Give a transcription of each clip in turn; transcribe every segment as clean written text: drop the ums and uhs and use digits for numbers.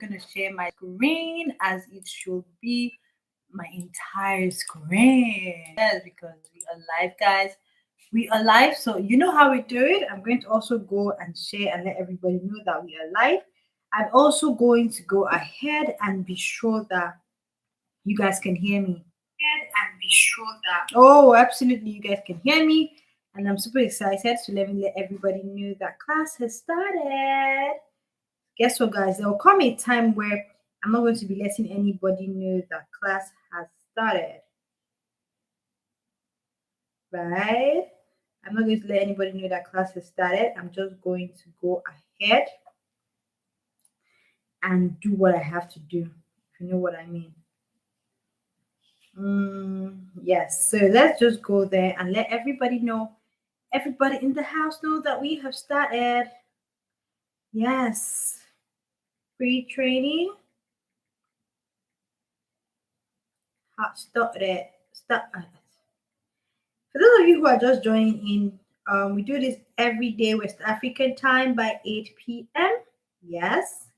gonna share my screen as it should be my entire screen. Yes, because we are live, guys. We are live, so you know how we do it. I'm going to also go and share and let everybody know that we are live. I'm also going to go ahead and be sure that you guys can hear me. And be sure that oh, absolutely, you guys can hear me, and I'm super excited. So let everybody know that class has started. Guess what, guys? There will come a time where I'm not going to be letting anybody know that class has started, right? I'm not going to let anybody know that class has started. I'm just going to go ahead and do what I have to do, if you know what I mean. Yes, so let's just go there and let everybody in the house know that we have started. Yes, free training has started. For those of you who are just joining in, we do this every day West African time by 8 p.m. Yes,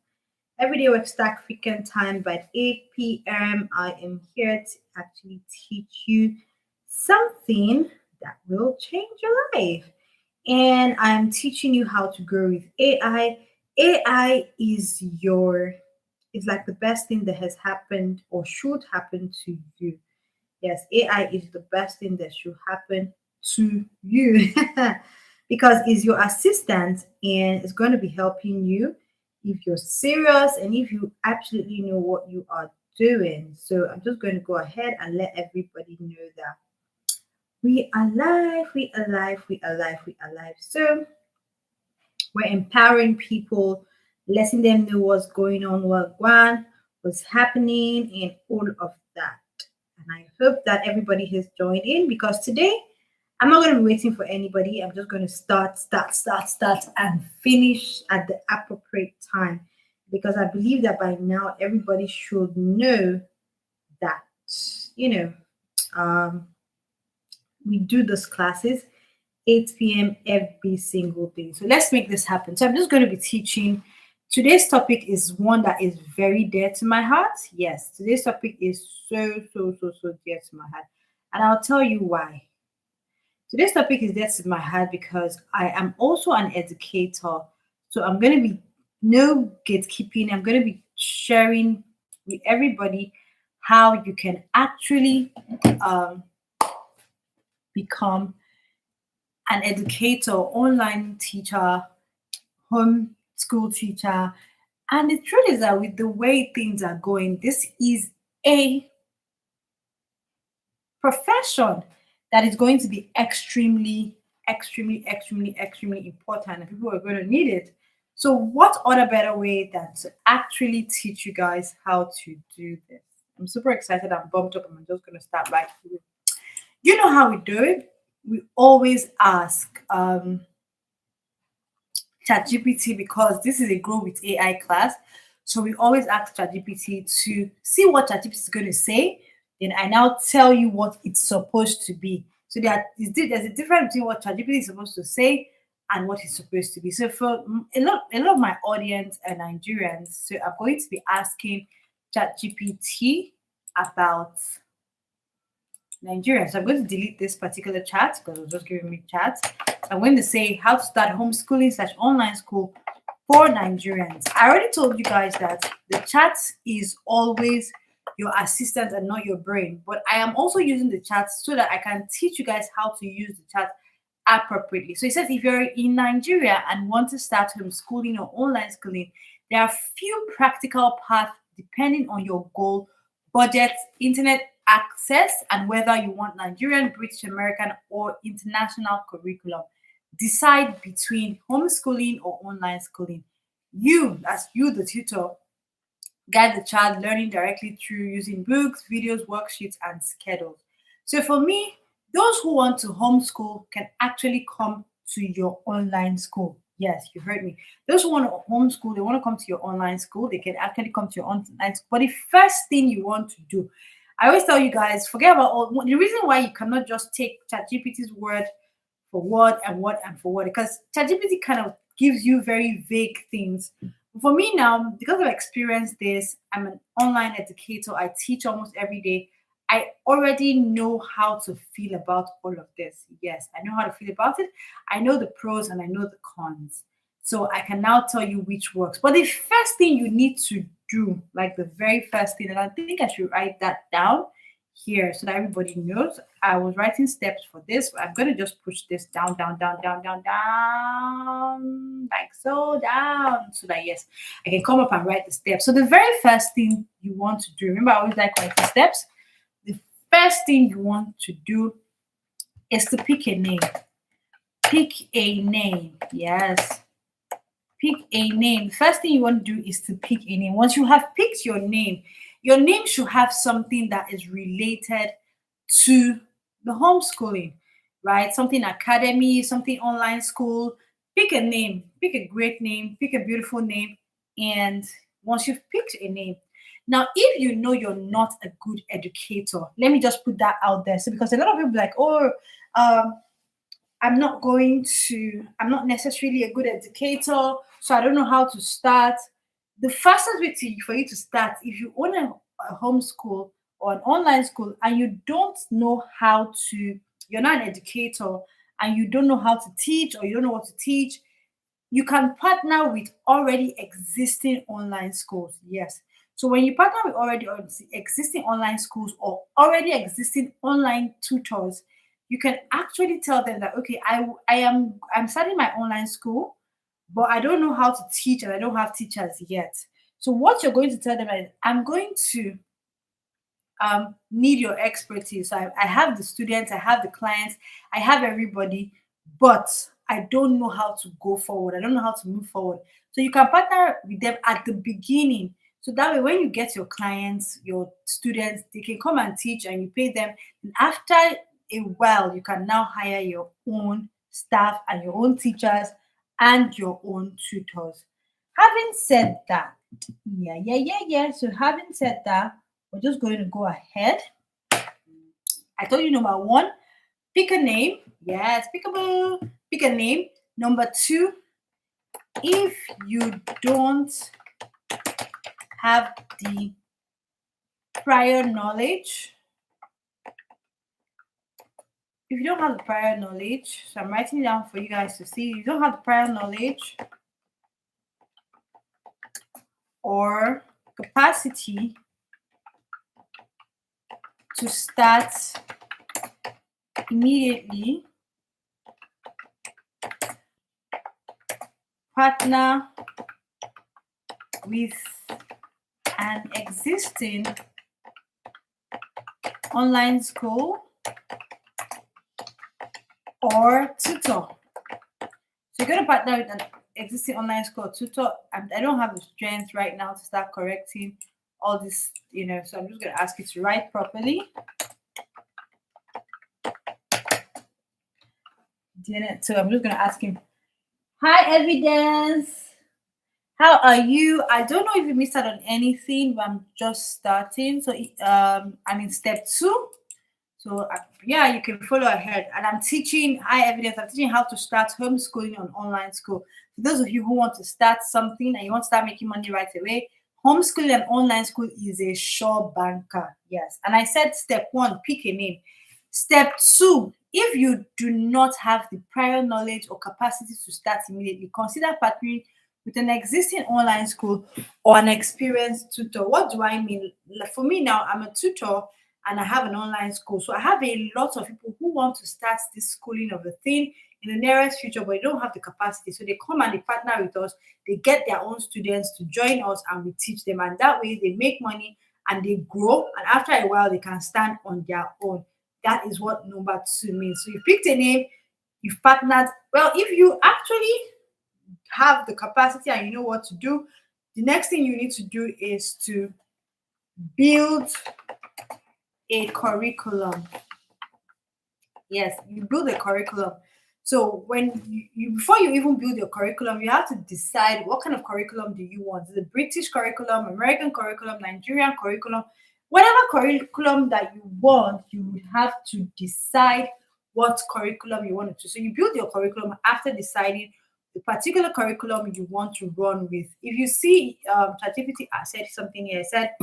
every day West African time by 8 p.m. I am here to actually teach you something that will change your life. And I'm teaching you how to grow with AI. AI is like the best thing that has happened or should happen to you. Yes, AI is the best thing that should happen to you because it's your assistant and it's going to be helping you if you're serious and if you absolutely know what you are doing. So I'm just going to go ahead and let everybody know that we are live, we are live, we are live, we are live. So we're empowering people, letting them know what's going on, what's happening, and all of that. And I hope that everybody has joined in because today I'm not going to be waiting for anybody. I'm just going to start, and finish at the appropriate time because I believe that by now everybody should know that, you know, um, we do those classes 8 p.m. every single day. So let's make this happen. So I'm just going to be teaching. Today's topic is one that is very dear to my heart. Yes, today's topic is so dear to my heart. And I'll tell you why. Today's topic is dear to my heart because I am also an educator. So I'm going to be no gatekeeping. I'm going to be sharing with everybody how you can actually um, become an educator, online teacher, home school teacher. And the truth is that with the way things are going, this is a profession that is going to be extremely important, and people are going to need it. So, what other better way than to actually teach you guys how to do this? I'm super excited. I'm bumped up, and I'm just going to start right away. You know how we do it. We always ask ChatGPT because this is a Grow with AI class. So we always ask ChatGPT to see what ChatGPT is going to say. Then I now tell you what it's supposed to be. So there's a difference between what ChatGPT is supposed to say and what it's supposed to be. So for a lot of my audience are Nigerians, so I'm going to be asking ChatGPT about Nigeria. So I'm going to delete this particular chat because it was just giving me chat. So I'm going to say how to start homeschooling / online school for Nigerians. I already told you guys that the chat is always your assistant and not your brain. But I am also using the chat so that I can teach you guys how to use the chat appropriately. So it says if you're in Nigeria and want to start homeschooling or online schooling, there are few practical paths depending on your goal, budget, internet access, and whether you want Nigerian, British American, or international curriculum. Decide between homeschooling or online schooling. You, as you, the tutor, guide the child learning directly through using books, videos, worksheets, and schedules. So for me, those who want to homeschool can actually come to your online school. Yes, you heard me. Those who want to homeschool, they want to come to your online school, they can actually come to your online school. But the first thing you want to do, I always tell you guys, forget about all the reason why you cannot just take ChatGPT's word for word and word and for word, because ChatGPT kind of gives you very vague things. For me now, because I've experienced this, I'm an online educator. I teach almost every day. I already know how to feel about all of this. Yes, I know how to feel about it. I know the pros and I know the cons. So I can now tell you which works. But the first thing you need to do, like the very first thing, and I think I should write that down here so that everybody knows. I was writing steps for this. I'm going to just push this down, down, down, down, down, down, like so down, so that yes, I can come up and write the steps. So the very first thing you want to do, remember I always like writing steps. The first thing you want to do is to pick a name. Pick a name. Yes. Pick a name. The first thing you want to do is to pick a name. Once you have picked your name should have something that is related to the homeschooling, right? Something academy, something online school. Pick a name, pick a great name, pick a beautiful name. And once you've picked a name, now if you know you're not a good educator, let me just put that out there. So because a lot of people be like, oh, um, I'm not necessarily a good educator, so I don't know how to start. The fastest way for you to start, if you own a homeschool or an online school and you don't know how to, you're not an educator and you don't know how to teach or you don't know what to teach, you can partner with already existing online schools. Yes. So when you partner with already existing online schools or already existing online tutors, you can actually tell them that okay, I'm starting my online school, but I don't know how to teach and I don't have teachers yet. So what you're going to tell them is I'm going to need your expertise. So I have the students, I have the clients, I have everybody, but I don't know how to go forward. I don't know how to move forward. So you can partner with them at the beginning. So that way, when you get your clients, your students, they can come and teach and you pay them. And after a while, you can now hire your own staff and your own teachers and your own tutors. Having said that, yeah. So having said that, we're just going to go ahead. I told you number one, pick a name. Yes, pickable. Pick a name. Number two, if you don't have the prior knowledge, so I'm writing it down for you guys to see. You don't have the prior knowledge or capacity to start immediately, partner with an existing online school or tutor. So you're going to partner with an existing online school or tutor. I don't have the strength right now to start correcting all this, so I'm just going to ask you to write properly. So I'm just going to ask him, hi, Evidence. How are you? I don't know if you missed out on anything, but I'm just starting. So I'm in step 2. So yeah, you can follow ahead. And I'm teaching high evidence. I'm teaching how to start homeschooling on online school. For those of you who want to start something and you want to start making money right away, homeschooling and online school is a sure banker. Yes. And I said step 1, pick a name. Step 2, if you do not have the prior knowledge or capacity to start immediately, consider partnering with an existing online school or an experienced tutor. What do I mean? Like for me now, I'm a tutor and I have an online school. So I have a lot of people who want to start this schooling of the thing in the nearest future, but they don't have the capacity. So they come and they partner with us. They get their own students to join us and we teach them. And that way they make money and they grow. And after a while, they can stand on their own. That is what number 2 means. So you picked a name, you've partnered. Well, if you actually have the capacity and you know what to do, the next thing you need to do is to build a curriculum. Yes, you build a curriculum. So when you before you even build your curriculum, you have to decide what kind of curriculum do you want. Is it British curriculum, American curriculum, Nigerian curriculum? Whatever curriculum that you want, you would have to decide what curriculum you want to do. So you build your curriculum after deciding the particular curriculum you want to run with. If you see ChatGPT, I said something here. I said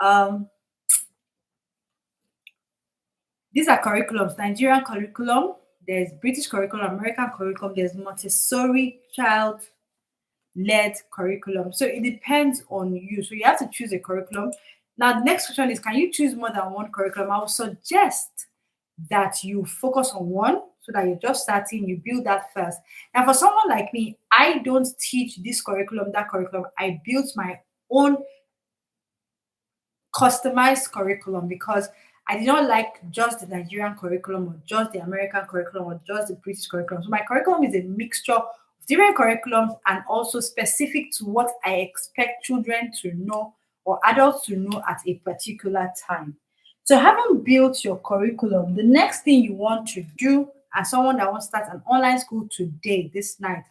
um, these are curriculums: Nigerian curriculum, there's British curriculum, American curriculum, there's Montessori child led curriculum. So it depends on you. So you have to choose a curriculum. Now, the next question is, can you choose more than one curriculum? I would suggest that you focus on one so that you're just starting, you build that first. Now, for someone like me, I don't teach this curriculum, that curriculum. I built my own customized curriculum because I did not like just the Nigerian curriculum or just the American curriculum or just the British curriculum. So my curriculum is a mixture of different curriculums and also specific to what I expect children to know or adults to know at a particular time. So having built your curriculum, the next thing you want to do as someone that wants to start an online school today, this night,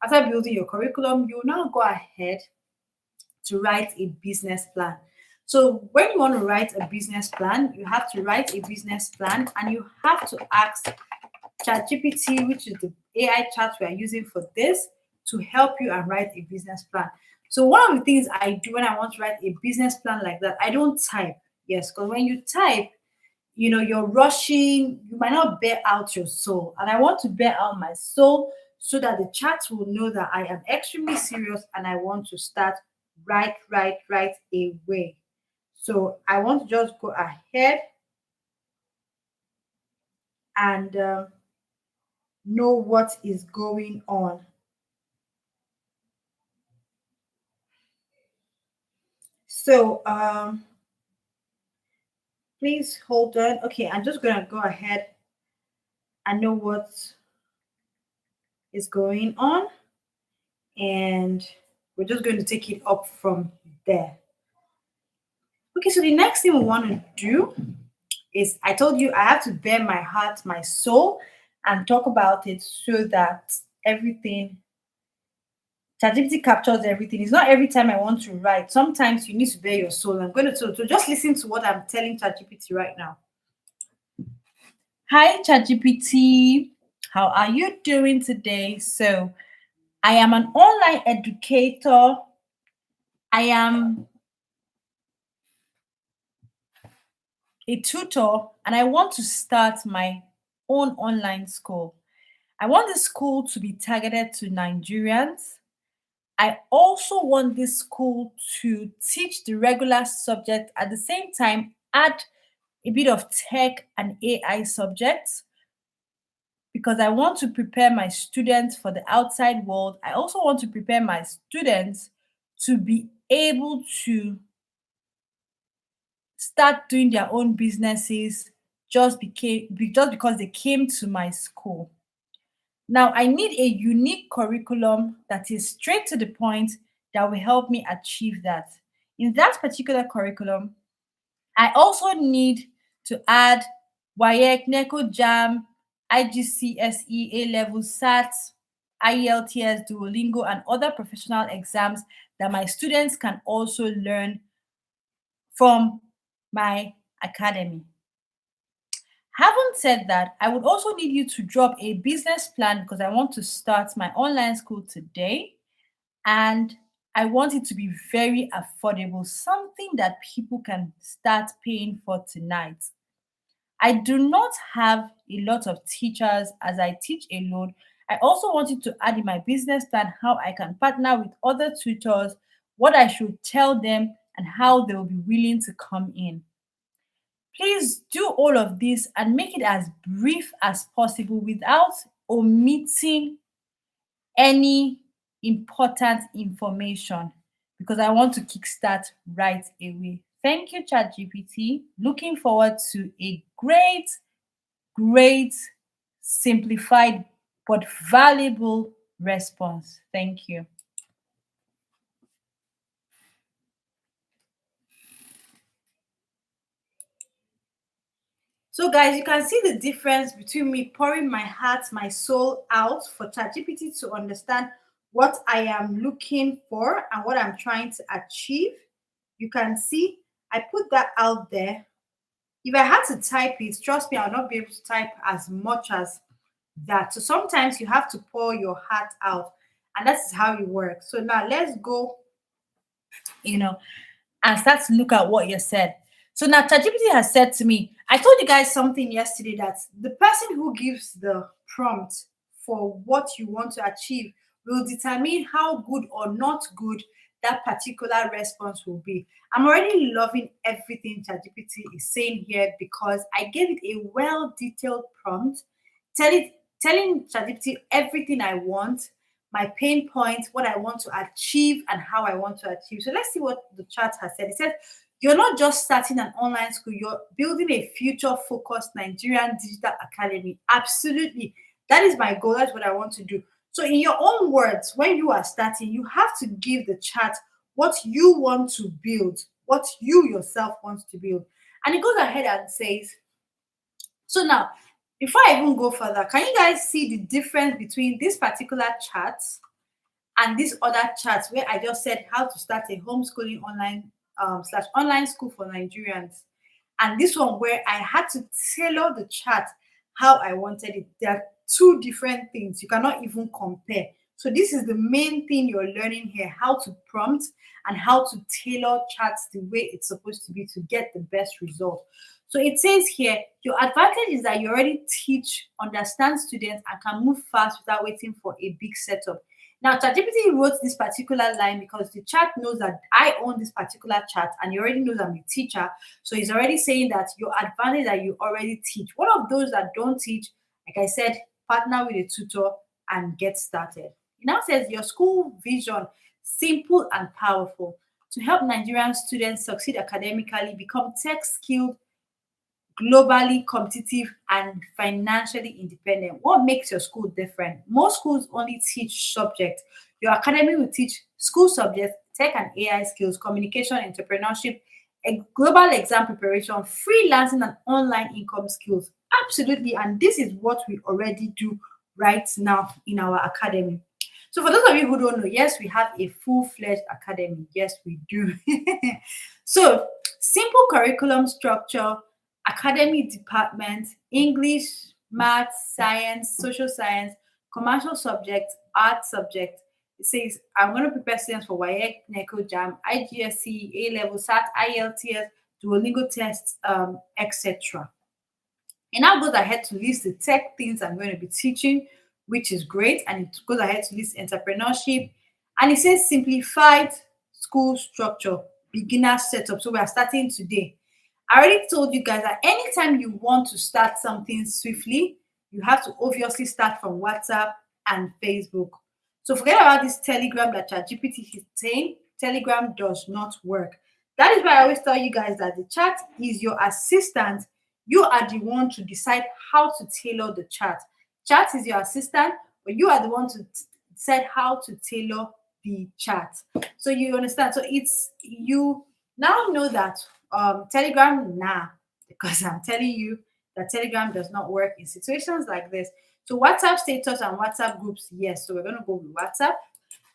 after building your curriculum, you now go ahead to write a business plan. So when you want to write a business plan, you have to write a business plan and you have to ask ChatGPT, which is the AI chat we are using for this, to help you and write a business plan. So one of the things I do when I want to write a business plan like that, I don't type. Yes, because when you type, you're rushing, you might not bear out your soul. And I want to bear out my soul so that the chat will know that I am extremely serious and I want to start right away. So I want to just go ahead and know what is going on. So please hold on. Okay, I'm just gonna go ahead and know what is going on, and we're just going to take it up from there. Okay, so the next thing we want to do is, I told you I have to bear my heart, my soul, and talk about it so that everything ChatGPT captures everything. It's not every time I want to write. Sometimes you need to bear your soul. I'm going to so just listen to what I'm telling ChatGPT right now. Hi ChatGPT, how are you doing today? So I am an online educator. I am a tutor and I want to start my own online school. I want the school to be targeted to Nigerians. I also want this school to teach the regular subject at the same time, add a bit of tech and AI subjects because I want to prepare my students for the outside world. I also want to prepare my students to be able to start doing their own businesses just because they came to my school. Now, I need a unique curriculum that is straight to the point that will help me achieve that. In that particular curriculum, I also need to add WAEC, NECO JAM, IGCSE, A-level SAT, IELTS, Duolingo, and other professional exams that my students can also learn from my academy. Having said that, I would also need you to drop a business plan because I want to start my online school today and I want it to be very affordable, something that people can start paying for tonight. I do not have a lot of teachers as I teach alone. I also wanted to add in my business plan how I can partner with other tutors, what I should tell them, and how they will be willing to come in. Please do all of this and make it as brief as possible without omitting any important information because I want to kickstart right away. Thank you, ChatGPT. Looking forward to a great, simplified but valuable response. Thank you. So, guys, you can see the difference between me pouring my heart, my soul out for ChatGPT to understand what I am looking for and what I'm trying to achieve. You can see I put that out there. If I had to type it, trust me, I'll not be able to type as much as that. So sometimes you have to pour your heart out. And that's how it works. So now let's go, and start to look at what you said. So now ChatGPT has said to me, I told you guys something yesterday that the person who gives the prompt for what you want to achieve will determine how good or not good that particular response will be. I'm already loving everything ChatGPT is saying here because I gave it a well detailed prompt, telling ChatGPT everything I want, my pain points, what I want to achieve, and how I want to achieve. So let's see what the chat has said. It said, you're not just starting an online school, you're building a future focused Nigerian digital academy. Absolutely. That is my goal. That's what I want to do. So, in your own words, when you are starting, you have to give the chat what you want to build, what you yourself want to build. And it goes ahead and says, so now, before I even go further, can you guys see the difference between this particular chart and this other chart where I just said how to start a homeschooling online slash online school for Nigerians, and this one where I had to tailor the chart how I wanted it? There are two different things. You cannot even compare. So this is the main thing you're learning here: how to prompt and how to tailor charts the way it's supposed to be to get the best result. So it says here, your advantage is that you already teach, understand students, and can move fast without waiting for a big setup. Now, ChatGPT wrote this particular line because the chat knows that I own this particular chat and he already knows I'm a teacher. So he's already saying that your advantage that you already teach. One of those that don't teach, like I said, partner with a tutor and get started. It now says your school vision, simple and powerful, to help Nigerian students succeed academically, become tech skilled, globally competitive, and financially independent. What makes your school different? Most schools only teach subjects. Your academy will teach school subjects, tech and AI skills, communication, entrepreneurship, a global exam preparation, freelancing, and online income skills. Absolutely. And this is what we already do right now in our academy. So for those of you who don't know, yes, we have a full-fledged academy. Yes, we do. So simple curriculum structure, academy department, English, math, science, social science, commercial subjects, art subject. It says, I'm going to prepare students for WAEC, NECO, JAM, IGSC, A-level, SAT, IELTS, Duolingo tests, etc. It now goes ahead to list the tech things I'm going to be teaching, which is great. And it goes ahead to list entrepreneurship. And it says simplified school structure, beginner setup. So we are starting today. I already told you guys that anytime you want to start something swiftly, you have to obviously start from WhatsApp and Facebook. So forget about this Telegram that ChatGPT is saying. Telegram does not work. That is why I always tell you guys that the chat is your assistant. You are the one to decide how to tailor the chat. Chat is your assistant, but you are the one to decide how to tailor the chat. So you understand? So it's you now know that Telegram, nah, because I'm telling you that Telegram does not work in situations like this. So WhatsApp status and WhatsApp groups, yes. So we're going to go with WhatsApp.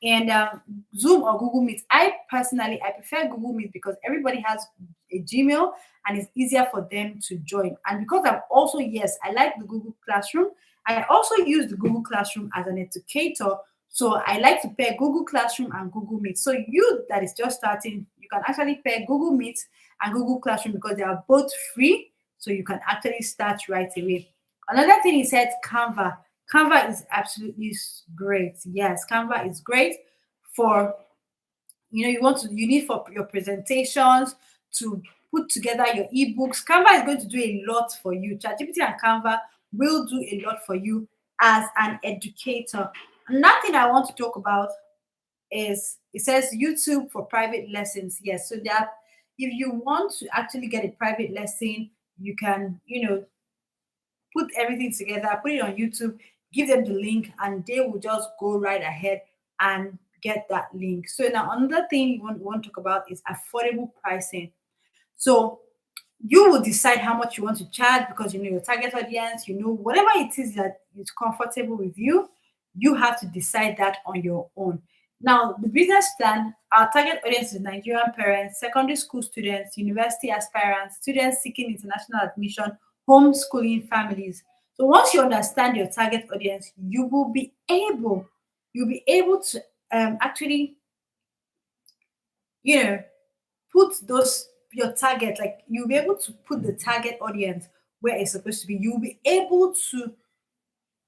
And Zoom or Google Meet. I prefer Google Meet because everybody has a Gmail and it's easier for them to join. And because I'm also, yes, I like the Google Classroom. I also use the Google Classroom as an educator. So I like to pair Google Classroom and Google Meet. So you that is just starting, you can actually pair Google Meet and Google Classroom because they are both free. So you can actually start right away. Another thing he said, Canva. Canva is absolutely great. Yes, Canva is great for, you need for your presentations, to put together your ebooks. Canva is going to do a lot for you. ChatGPT and Canva will do a lot for you as an educator. Another thing I want to talk about is, it says YouTube for private lessons. Yes, so that if you want to actually get a private lesson, you can, put everything together, put it on YouTube, give them the link, and they will just go right ahead and get that link. So now another thing you want to talk about is affordable pricing. So you will decide how much you want to charge because you know your target audience, whatever it is that is comfortable with you, you have to decide that on your own. Now, the business plan, our target audience is Nigerian parents, secondary school students, university aspirants, students seeking international admission, homeschooling families. So once you understand your target audience, you will be able you'll be able to actually, you know, put those your target, like you'll be able to put the target audience where it's supposed to be. You'll be able to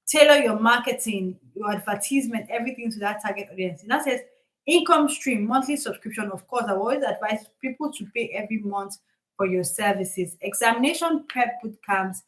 tailor your marketing, your advertisement, everything to that target audience. And that says income stream, monthly subscription. Of course, I always advise people to pay every month for your services. Examination prep boot camps,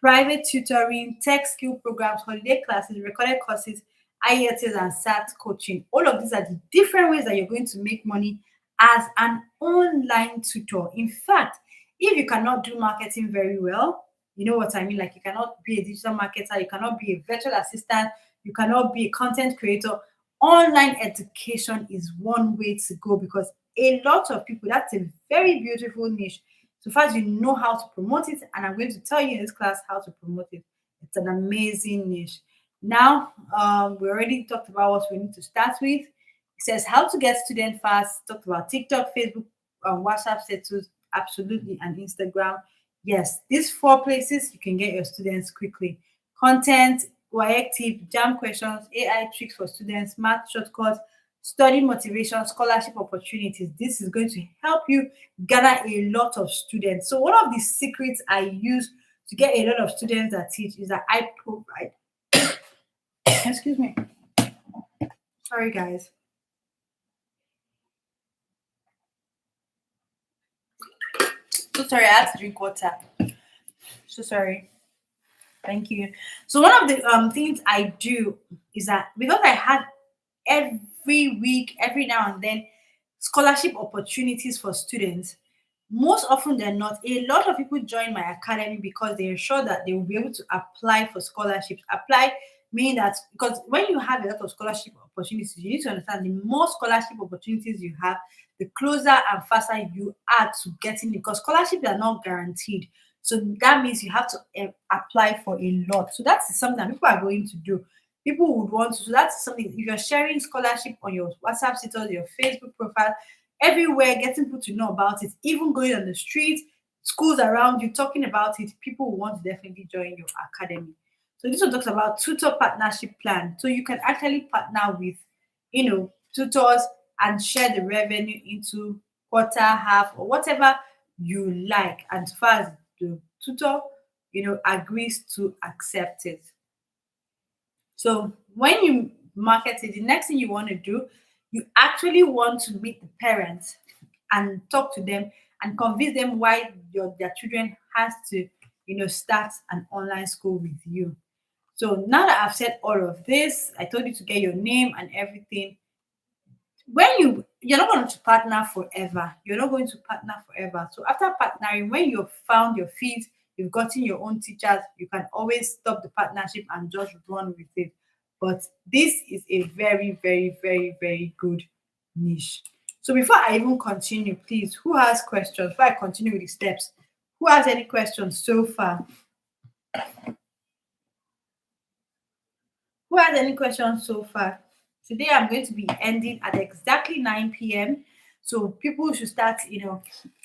private tutoring, tech skill programs, holiday classes, recorded courses, IELTS and SAT coaching. All of these are the different ways that you're going to make money as an online tutor. In fact, if you cannot do marketing very well, you know what I mean? Like you cannot be a digital marketer, you cannot be a virtual assistant, you cannot be a content creator. Online education is one way to go because a lot of people, that's a very beautiful niche. So far as you know how to promote it, and I'm going to tell you in this class how to promote it. It's an amazing niche. Now, we already talked about what we need to start with. It says how to get student fast. Talked about TikTok, Facebook, WhatsApp status, absolutely, and Instagram. Yes, these 4 places you can get your students quickly. Content, WIEC tip, jam questions, AI tricks for students, math shortcuts, study motivation, scholarship opportunities. This is going to help you gather a lot of students. So one of the secrets I use to get a lot of students that teach is that I provide excuse me. Sorry guys. So sorry, I had to drink water. So sorry. Thank you. So one of the things I do is that because I have every week, every now and then, scholarship opportunities for students, most often than not, a lot of people join my academy because they are sure that they will be able to apply for scholarships. Apply meaning that because when you have a lot of scholarship opportunities, you need to understand the more scholarship opportunities you have, the closer and faster you are to getting it because scholarships are not guaranteed. So that means you have to apply for a lot. So that's something that people are going to do. People would want to. So that's something. If you're sharing scholarship on your WhatsApp status, your Facebook profile, everywhere, getting people to know about it, even going on the streets, schools around you talking about it, people will want to definitely join your academy. So this one talks about tutor partnership plan. So you can actually partner with, tutors and share the revenue into quarter, half, or whatever you like. And as far as the tutor, agrees to accept it. So when you market it, the next thing you want to do, you actually want to meet the parents and talk to them and convince them why their children has to, start an online school with you. So now that I've said all of this, I told you to get your name and everything. When you're not going to partner forever. You're not going to partner forever. So after partnering, when you've found your feet, you've gotten your own teachers, you can always stop the partnership and just run with it. But this is a very, very, very, very good niche. So before I even continue, please, who has questions? Before I continue with the steps, who has any questions so far? Who has any questions so far? Today I'm going to be ending at exactly 9 p.m. So people should start,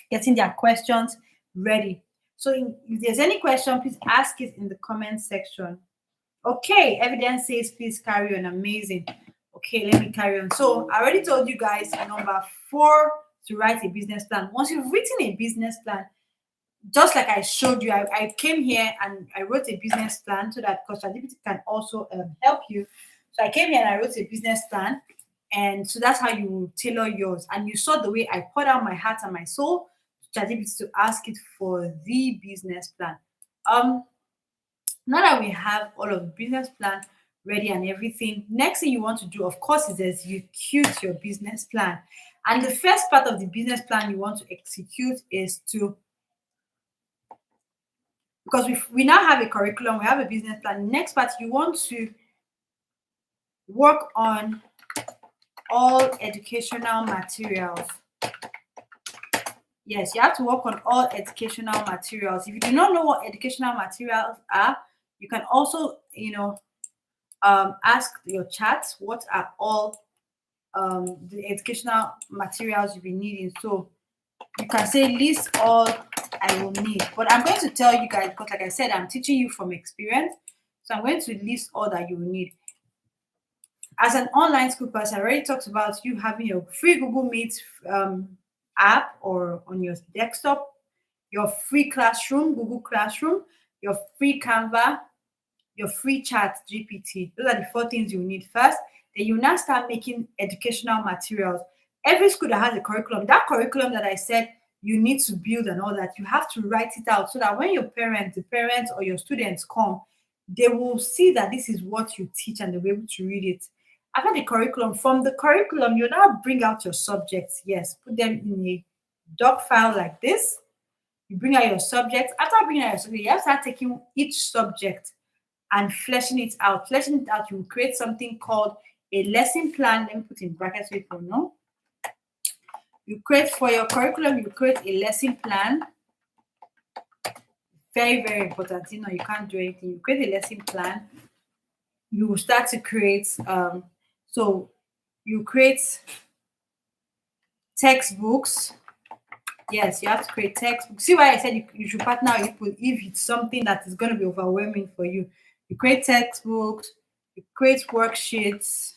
getting their questions ready. So if there's any question, please ask it in the comment section. Okay, evidence says please carry on. Amazing. Okay, let me carry on. So I already told you guys number 4 to write a business plan. Once you've written a business plan, just like I showed you, I came here and I wrote a business plan so that because ChatGPT can also help you. So I came here and I wrote a business plan, and so that's how you will tailor yours. And you saw the way I poured out my heart and my soul to ChatGPT to ask it for the business plan. Now that we have all of the business plan ready and everything, next thing you want to do, of course, is execute your business plan. And the first part of the business plan you want to execute is to because we now have a curriculum, we have a business plan. Next part, you want to work on all educational materials. Yes, you have to work on all educational materials. If you do not know what educational materials are, you can also, ask your chat what are all the educational materials you'll be needing. So you can say list all I will need. But I'm going to tell you guys because, like I said, I'm teaching you from experience. So I'm going to list all that you will need. As an online school person, I already talked about you having your free Google Meet app or on your desktop, your free classroom, Google Classroom, your free Canva, your free chat GPT. Those are the four things you need first. Then you now start making educational materials. Every school that has a curriculum, that curriculum that I said you need to build and all that, you have to write it out so that when your parents, the parents or your students come, they will see that this is what you teach and they'll be able to read it. After the curriculum, from the curriculum, you now bring out your subjects. Yes, put them in a doc file like this. You bring out your subjects. After bringing out your subject, you have to start taking each subject and fleshing it out. Fleshing it out, you create something called a lesson plan. Let me put in brackets so people know. You create for your curriculum, you create a lesson plan. Very, very important. You know, you can't do anything. You create a lesson plan. You will start to create, so you create textbooks. Yes, you have to create textbooks. See why I said you should partner with people if it's something that is going to be overwhelming for you. You create textbooks, you create worksheets,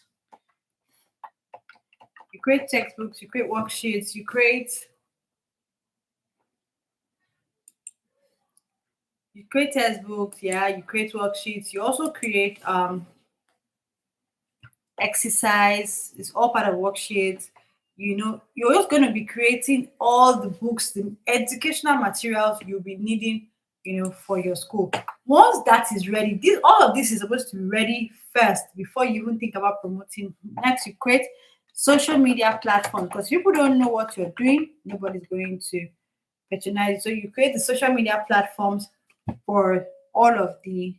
you create textbooks, you create worksheets, you create textbooks, yeah, you create worksheets, you also create exercise. It's all part of worksheets. You know, you're just going to be creating all the books, the educational materials you'll be needing, you know, for your school. Once that is ready, all of this is supposed to be ready first before you even think about promoting. Next, you create social media platforms because people don't know what you're doing. Nobody's going to patronize. So you create the social media platforms for all of the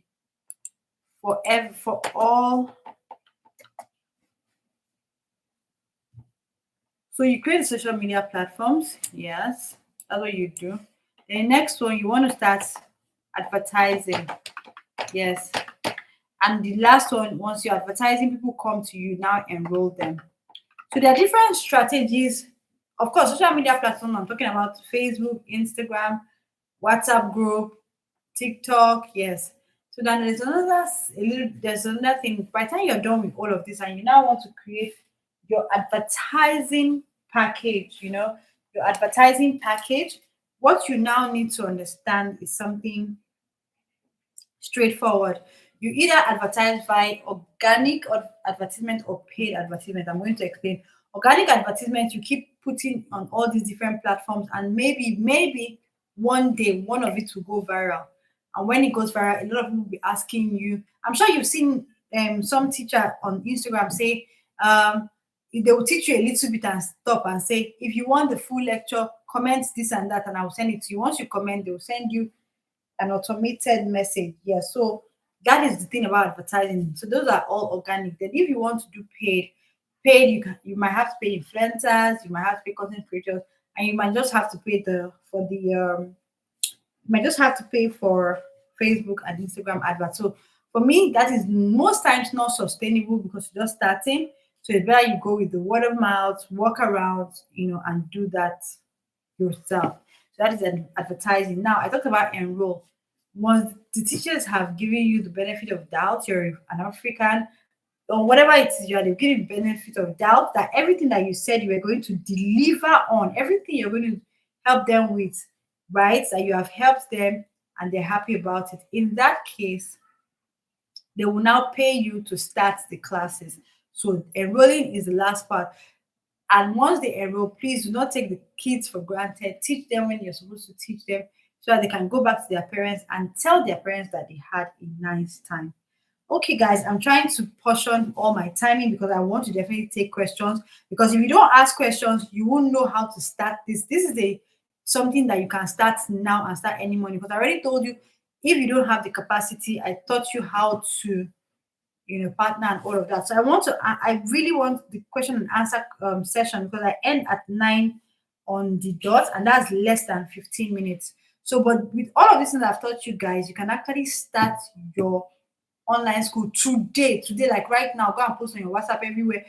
for all. So you create social media platforms. Yes, that's what you do. The next one, you want to start advertising. Yes. And the last one, once you're advertising, people come to you, now enroll them. So there are different strategies. Of course, social media platform, I'm talking about Facebook, Instagram, WhatsApp group, TikTok. Yes. So then there's another thing. By the time you're done with all of this and you now want to create your advertising package, you know, your advertising package, what you now need to understand is something straightforward. You either advertise via organic or advertisement or paid advertisement. I'm going to explain. Organic advertisement, you keep putting on all these different platforms, and maybe one day one of it will go viral. And when it goes viral, a lot of people will be asking you. I'm sure you've seen some teacher on Instagram say they will teach you a little bit and stop and say, if you want the full lecture, comment this and that, and I'll send it to you. Once you comment, they will send you an automated message. Yeah, so that is the thing about advertising. So those are all organic. Then if you want to do paid, you might have to pay influencers, you might have to pay content creators, and you might just have to pay you might just have to pay for Facebook and Instagram adverts. So for me, that is most times not sustainable because you're just starting. So it's better you go with the word of mouth, walk around, you know, and do that yourself. So that is an advertising. Now I talked about enroll. Once the teachers have given you the benefit of doubt, you're an African or whatever it is, you are giving benefit of doubt that everything that you said you were going to deliver on, everything you're going to help them with, right? That you have helped them and they're happy about it. In that case, they will now pay you to start the classes. So enrolling is the last part. And once they enroll, please do not take the kids for granted. Teach them when you're supposed to teach them so that they can go back to their parents and tell their parents that they had a nice time. Okay, guys, I'm trying to portion all my timing because I want to definitely take questions. Because if you don't ask questions, you won't know how to start this. This is something that you can start now and start any morning. Because I already told you, if you don't have the capacity, I taught you how to, you know, partner and all of that. So I really want the question and answer session because I end at 9 on the dot, and that's less than 15 minutes. So, but with all of this things I've taught you guys, you can actually start your online school today, like right now. Go and post on your WhatsApp everywhere.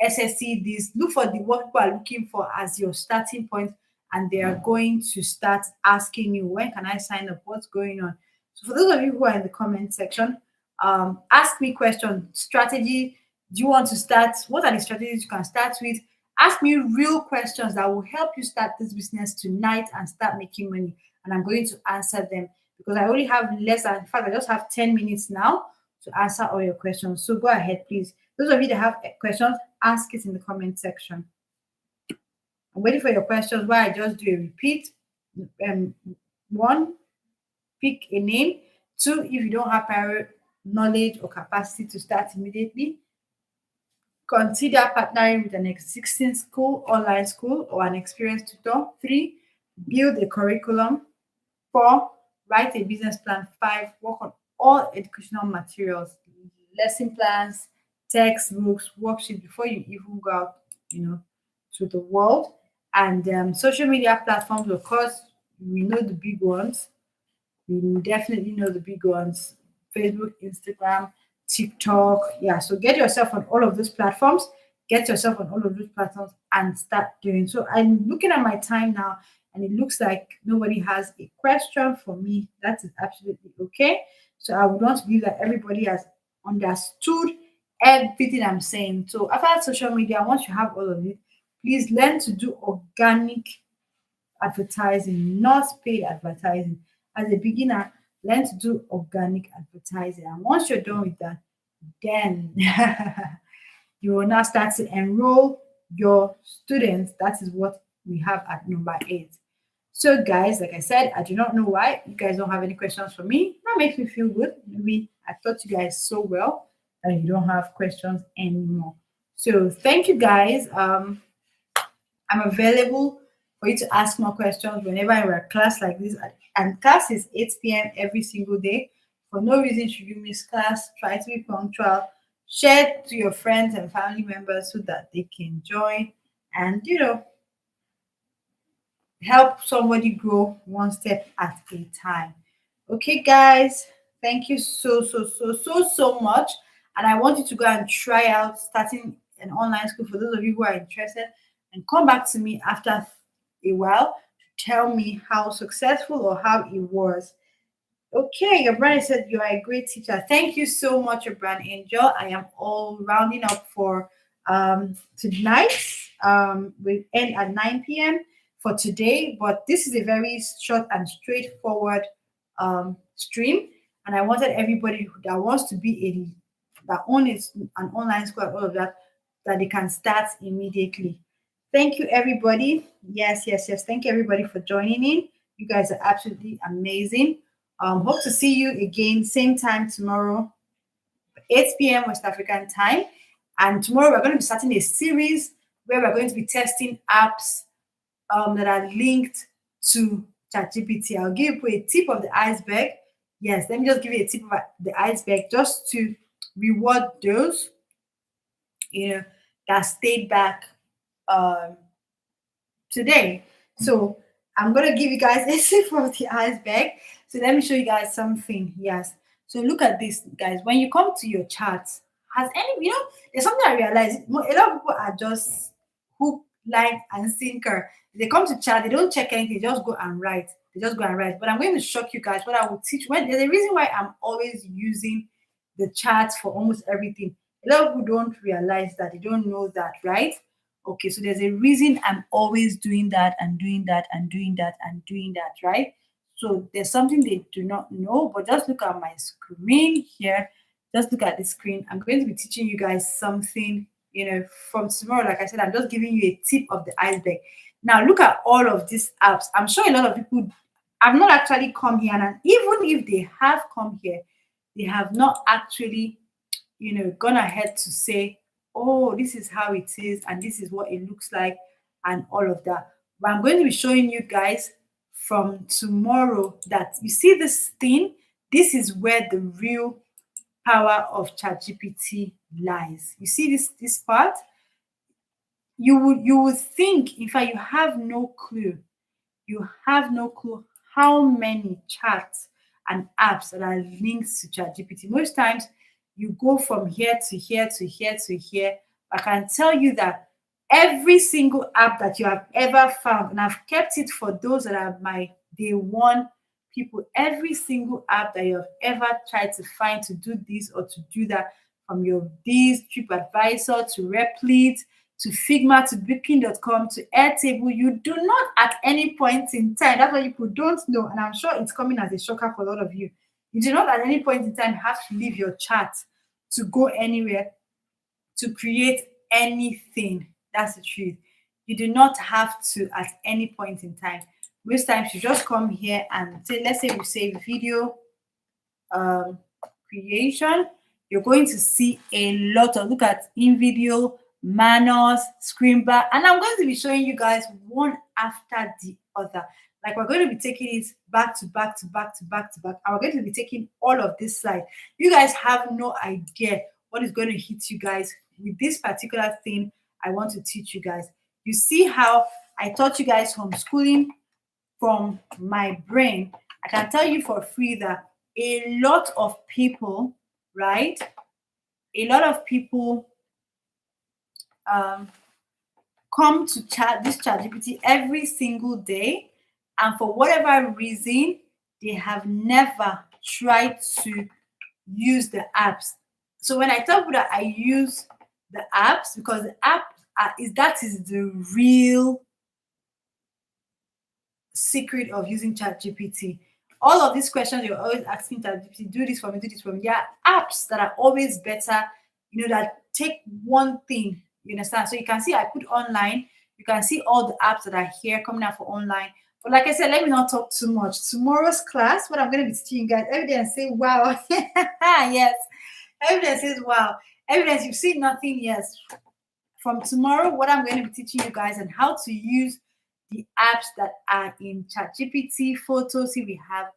SSC this, look for what people are looking for as your starting point, and they are going to start asking you, when can I sign up? What's going on? So for those of you who are in the comment section, ask me questions, strategy, Do you want to start? What are the strategies you can start with? Ask me real questions that will help you start this business tonight and start making money. And I'm going to answer them because I only have less than, in fact, I just have 10 minutes now to answer all your questions. So go ahead, please. Those of you that have questions, ask it in the comment section. I'm waiting for your questions while I just do a repeat. One, pick a name. Two, if you don't have prior knowledge or capacity to start immediately, consider partnering with an existing school, online school, or an experienced tutor. Three, build a curriculum. Four, write a business plan. Five, work on all educational materials, lesson plans, textbooks, worksheets before you even go out, to the world. And social media platforms, of course, we know the big ones. We definitely know the big ones: Facebook, Instagram, TikTok. Yeah, so get yourself on all of those platforms. Get yourself on all of those platforms and start doing. So I'm looking at my time now, and it looks like nobody has a question for me. That is absolutely okay. So I would want to believe that everybody has understood everything I'm saying. So after social media, once you have all of it, please learn to do organic advertising, not paid advertising. As a beginner, learn to do organic advertising. And once you're done with that, then you will now start to enroll your students. That is what we have at number 8. So, guys, like I said, I do not know why you guys don't have any questions for me. That makes me feel good. Maybe I taught you guys so well that you don't have questions anymore. So, thank you, guys. I'm available for you to ask more questions whenever I a class like this. And class is 8 p.m. every single day. For no reason should you miss class. Try to be punctual. Share it to your friends and family members so that they can join and, help somebody grow one step at a time. Okay, guys, thank you so much. And I want you to go and try out starting an online school for those of you who are interested, and come back to me after a while to tell me how successful or how it was. Okay, your brand said you are a great teacher. Thank you so much, your brand angel. I am all rounding up for tonight. We end at 9 p.m. for today, but this is a very short and straightforward stream. And I wanted everybody that wants to be that owns an online school and all of that, that they can start immediately. Thank you, everybody. Yes. Thank you, everybody, for joining in. You guys are absolutely amazing. Hope to see you again, same time tomorrow, 8 p.m. West African time. And tomorrow we're going to be starting a series where we're going to be testing apps that are linked to ChatGPT. I'll give you a tip of the iceberg. Yes, let me just give you a tip of the iceberg just to reward those, that stayed back today. So I'm gonna give you guys a sip of the iceberg. So let me show you guys something. Yes. So look at this, guys. When you come to your charts, has any there's something I realized. A lot of people are just hook, line, and sinker. They come to chat, they don't check anything, they just go and write. They just go and write. But I'm going to shock you guys what I will teach. When there's a reason why I'm always using the charts for almost everything. A lot of people don't realize that, they don't know that, right? Okay, so there's a reason I'm always doing that and doing that and doing that and doing that, right? So there's something they do not know, but just look at my screen here. Just look at the screen. I'm going to be teaching you guys something, from tomorrow. Like I said, I'm just giving you a tip of the iceberg. Now look at all of these apps. I'm sure a lot of people have not actually come here, and even if they have come here, they have not actually, gone ahead to say, oh, this is how it is, and this is what it looks like, and all of that. But I'm going to be showing you guys from tomorrow that you see this thing, this is where the real power of ChatGPT lies. You see this part? You would think, in fact, you have no clue. You have no clue how many chats and apps that are linked to ChatGPT. Most times you go from here to here to here to here. I can tell you that every single app that you have ever found, and I've kept it for those that are my day one people, every single app that you have ever tried to find to do this or to do that, from your this TripAdvisor to Replit to Figma to Booking.com to Airtable. You do not at any point in time, that's what people don't know, and I'm sure it's coming as a shocker for a lot of you. You do not at any point in time have to leave your chat to go anywhere to create anything. That's the truth. You do not have to at any point in time. Most times you just come here and say, let's say we say video creation, you're going to see a lot of, look at in video, manuals, screen bar, and I'm going to be showing you guys one after the other. Like we're going to be taking it back to back to back to back to back, and we're going to be taking all of this slide. You guys have no idea what is going to hit you guys with this particular thing I want to teach you guys. You see how I taught you guys homeschooling from my brain. I can tell you for free that a lot of people, right? A lot of people come to this ChatGPT every single day, and for whatever reason, they have never tried to use the apps. So when I tell people that I use the apps, because the app is the real secret of using ChatGPT. All of these questions you're always asking ChatGPT, do this for me, do this for me. There are apps that are always better, that take one thing. You understand? So you can see I put online. You can see all the apps that are here coming out for online. But like I said, let me not talk too much. Tomorrow's class, what I'm going to be teaching you guys, evidence say wow. Yes. Evidence says wow. Evidence, you've seen nothing, yes. From tomorrow, what I'm going to be teaching you guys and how to use the apps that are in ChatGPT, Photos. See, we have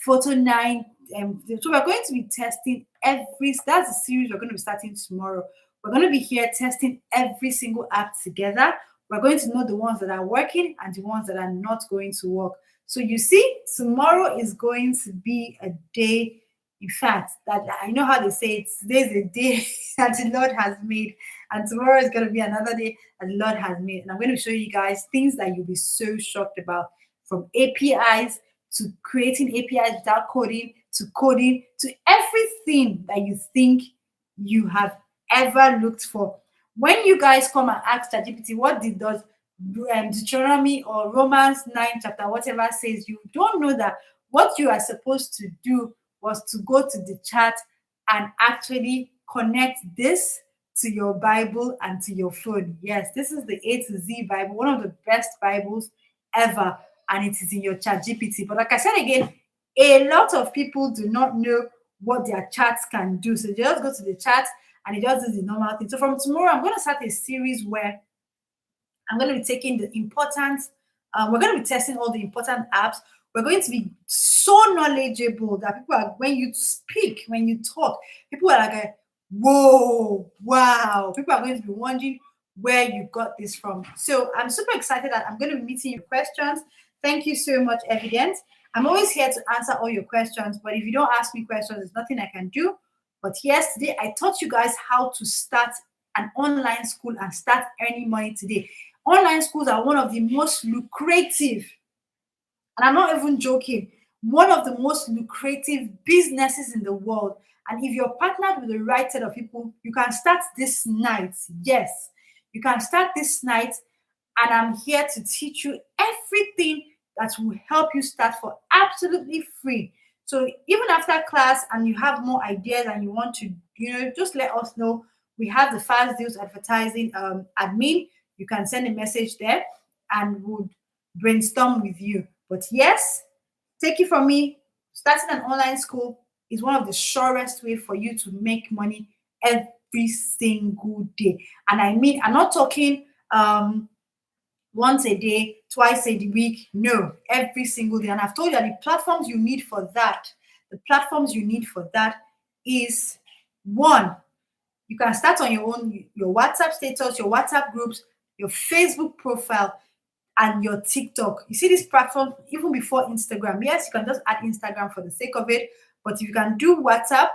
Photo 9. So we're going to be testing that's the series we're going to be starting tomorrow. We're going to be here testing every single app together. We're going to know the ones that are working and the ones that are not going to work. So you see, tomorrow is going to be a day, in fact, that I know how they say today's a day that the Lord has made, and tomorrow is going to be another day that the Lord has made. And I'm going to show you guys things that you'll be so shocked about, from APIs to creating APIs without coding to everything that you think you have ever looked for. When you guys come and ask ChatGPT what does Deuteronomy or Romans 9 chapter whatever says, you don't know that what you are supposed to do was to go to the chat and actually connect this to your Bible and to your phone. Yes, this is the A to Z Bible, one of the best Bibles ever, and it is in your ChatGPT. But like I said again, a lot of people do not know what their chats can do. So they just go to the chat and it just does the normal thing. So from tomorrow, I'm going to start a series where I'm going to be taking the important, we're going to be testing all the important apps. We're going to be so knowledgeable that people are, when you speak, when you talk, people are like, whoa, wow. People are going to be wondering where you got this from. So I'm super excited that I'm going to be meeting your questions. Thank you so much, Evidence. I'm always here to answer all your questions, but if you don't ask me questions, there's nothing I can do. But yesterday, I taught you guys how to start an online school and start earning money today. Online schools are one of the most lucrative, and I'm not even joking, one of the most lucrative businesses in the world. And if you're partnered with the right set of people, you can start this night. Yes, you can start this night, and I'm here to teach you everything that will help you start for absolutely free. So even after class and you have more ideas and you want to, just let us know. We have the Fast Deals Advertising admin. You can send a message there and we'll brainstorm with you. But yes, take it from me, starting an online school is one of the surest way for you to make money every single day. And I mean, I'm not talking once a day, twice a week. No, every single day. And I've told you that the platforms you need for that is one, you can start on your own, your WhatsApp status, your WhatsApp groups, your Facebook profile, and your TikTok. You see this platform even before Instagram. Yes, you can just add Instagram for the sake of it, but if you can do WhatsApp,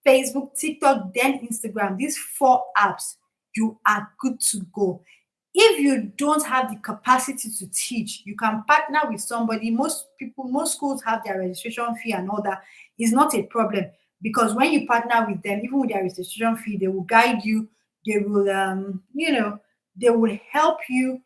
Facebook, TikTok, then Instagram, these 4 apps, you are good to go. If you don't have the capacity to teach, you can partner with somebody. Most schools have their registration fee and all that. It's not a problem. because when you partner with them, even with their registration fee, they will guide you. They will, they will help you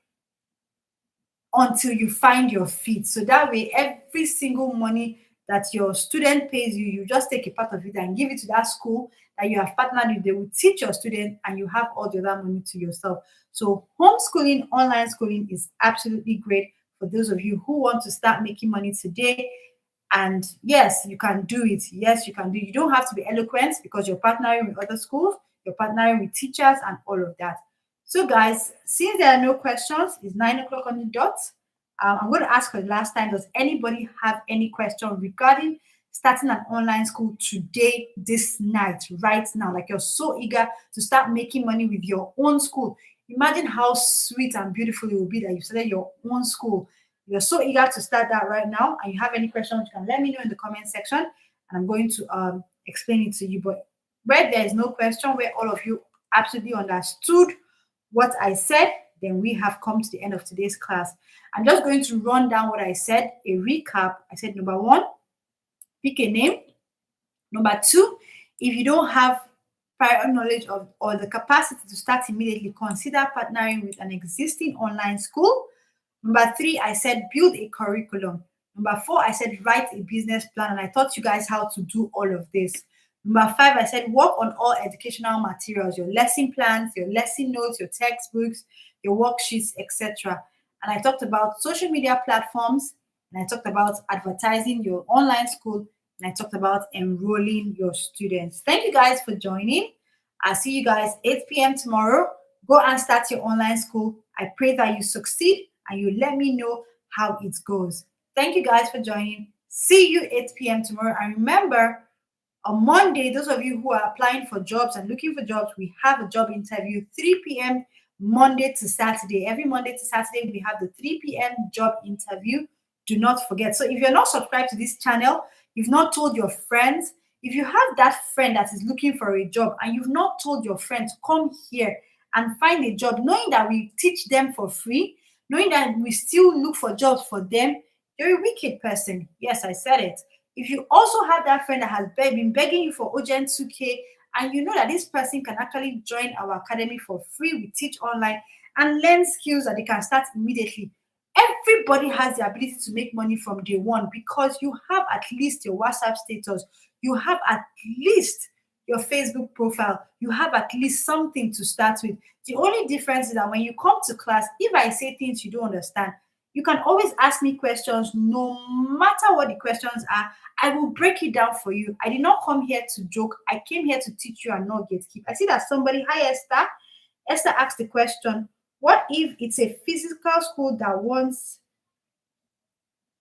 until you find your feet. So that way, every single money that your student pays you, you just take a part of it and give it to that school that you have partnered with. They will teach your student and you have all the other money to yourself. So homeschooling, online schooling is absolutely great for those of you who want to start making money today. And yes, you can do it. Yes, you can do it. You don't have to be eloquent because you're partnering with other schools, you're partnering with teachers and all of that. So, guys, since there are no questions, it's 9 o'clock on the dot. I'm going to ask for the last time, does anybody have any question regarding starting an online school today, this night, right now? Like you're so eager to start making money with your own school. Imagine how sweet and beautiful it will be that you started your own school. You're so eager to start that right now, and you have any questions, you can let me know in the comment section, and I'm going to explain it to you. But where there is no question, where all of you absolutely understood what I said, then we have come to the end of today's class. I'm just going to run down what I said, a recap. I said, number one, pick a name. Number two, if you don't have prior knowledge of or the capacity to start immediately, consider partnering with an existing online school. Number three, I said build a curriculum. Number four, I said write a business plan, and I taught you guys how to do all of this. Number five, I said work on all educational materials, your lesson plans, your lesson notes, your textbooks, your worksheets, etc. And I talked about social media platforms, and I talked about advertising your online school, and I talked about enrolling your students. Thank you guys for joining. I'll see you guys 8 p.m. tomorrow. Go and start your online school. I pray that you succeed and you let me know how it goes. Thank you guys for joining. See you 8 p.m. tomorrow. And remember, on Monday, those of you who are applying for jobs and looking for jobs, we have a job interview 3 p.m. Monday to Saturday. Every Monday to Saturday, we have the 3 p.m. job interview. Do not forget. So if you're not subscribed to this channel, you've not told your friends, if you have that friend that is looking for a job and you've not told your friends, come here and find a job, knowing that we teach them for free, knowing that we still look for jobs for them, you're a wicked person. Yes, I said it. If you also have that friend that has been begging you for urgent 2K, and you know that this person can actually join our academy for free, we teach online and learn skills that they can start immediately. Everybody has the ability to make money from day one because you have at least your WhatsApp status, you have at least your Facebook profile, you have at least something to start with. The only difference is that when you come to class, if I say things you don't understand, you can always ask me questions. No matter what the questions are, I will break it down for you. I did not come here to joke. I came here to teach you and not gatekeep. I see that somebody, hi Esther. Esther asked the question, what if it's a physical school that wants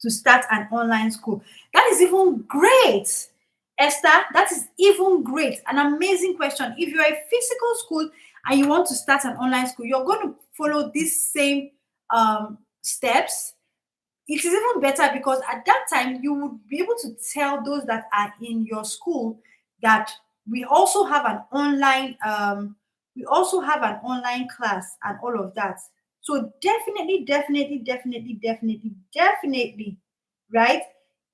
to start an online school? That is even great. Esther, that is even great. An amazing question. If you're a physical school and you want to start an online school, you're going to follow these same steps. It is even better because at that time you would be able to tell those that are in your school that we also have an online class and all of that. So definitely, right?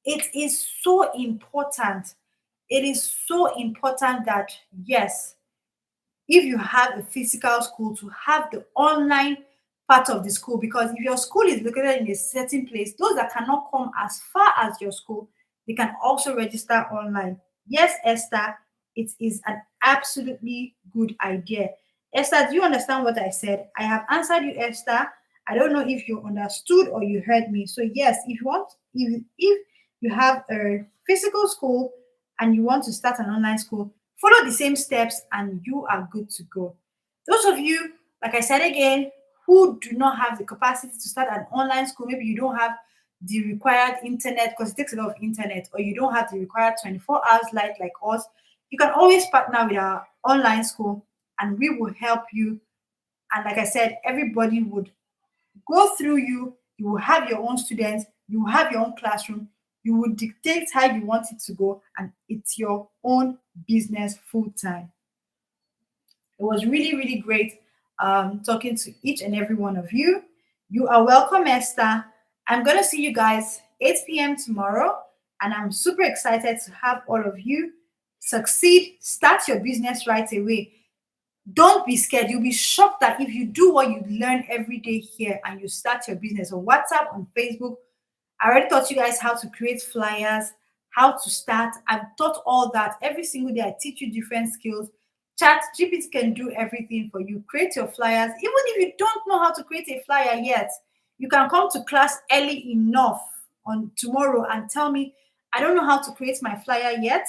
It is so important. It is so important that yes, if you have a physical school, to have the online part of the school, because if your school is located in a certain place, those that cannot come as far as your school, they can also register online. Yes, Esther, it is an absolutely good idea. Esther, do you understand what I said? I have answered you, Esther. I don't know if you understood or you heard me. So yes, if you have a physical school and you want to start an online school, follow the same steps and you are good to go. Those of you, like I said again, who do not have the capacity to start an online school, maybe you don't have the required internet because it takes a lot of internet, or you don't have the required 24 hours light like us, you can always partner with our online school and we will help you. And like I said, everybody would go through you. You will have your own students, you will have your own classroom, you will dictate how you want it to go, and it's your own business full time. It was really, really great talking to each and every one of you. You are welcome, Esther. I'm going to see you guys 8 p.m. tomorrow, and I'm super excited to have all of you succeed, start your business right away. Don't be scared. You'll be shocked that if you do what you learn every day here and you start your business on WhatsApp, on Facebook. I already taught you guys how to create flyers, how to start. I've taught all that every single day. I teach you different skills. Chat GPT can do everything for you. Create your flyers. Even if you don't know how to create a flyer yet, you can come to class early enough on tomorrow and tell me, I don't know how to create my flyer yet,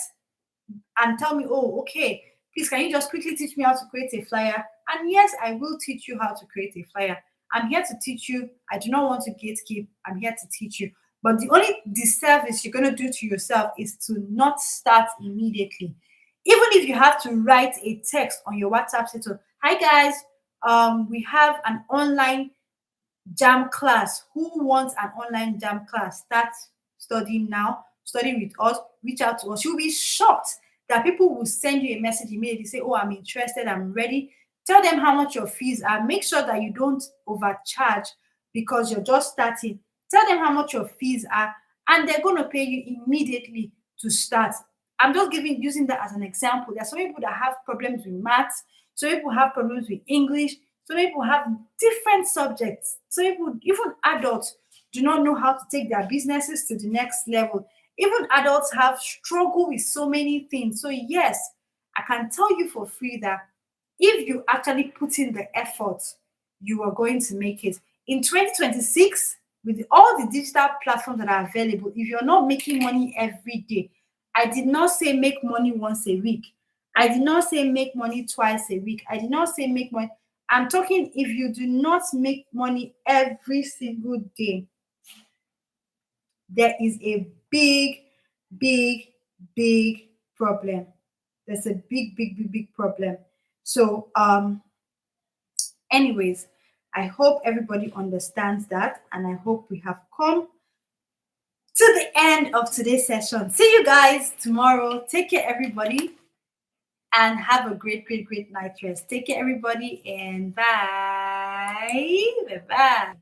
and tell me, oh, okay, please, can you just quickly teach me how to create a flyer? And yes, I will teach you how to create a flyer. I'm here to teach you. I do not want to gatekeep. I'm here to teach you. But the only disservice you're going to do to yourself is to not start immediately. Even if you have to write a text on your WhatsApp status, hi guys, we have an online jam class. Who wants an online jam class? Start studying now. Study with us. Reach out to us. You'll be shocked that people will send you a message immediately. Say, oh, I'm interested. I'm ready. Tell them how much your fees are. Make sure that you don't overcharge because you're just starting. Tell them how much your fees are, and they're going to pay you immediately to start. I'm just using that as an example. There are some people that have problems with maths. Some people have problems with English. Some people have different subjects. Some people, even adults, do not know how to take their businesses to the next level. Even adults have struggled with so many things. So yes, I can tell you for free that if you actually put in the effort, you are going to make it. In 2026, with all the digital platforms that are available, if you're not making money every day, I did not say make money once a week. I did not say make money twice a week. I did not say make money. I'm talking if you do not make money every single day, there is a big, big, big problem. There's a big, big, big, big problem. So, anyways, I hope everybody understands that, and I hope we have come to the end of today's session. See you guys tomorrow. Take care, everybody, and have a great, great, great night rest. Take care, everybody, and bye. Bye bye.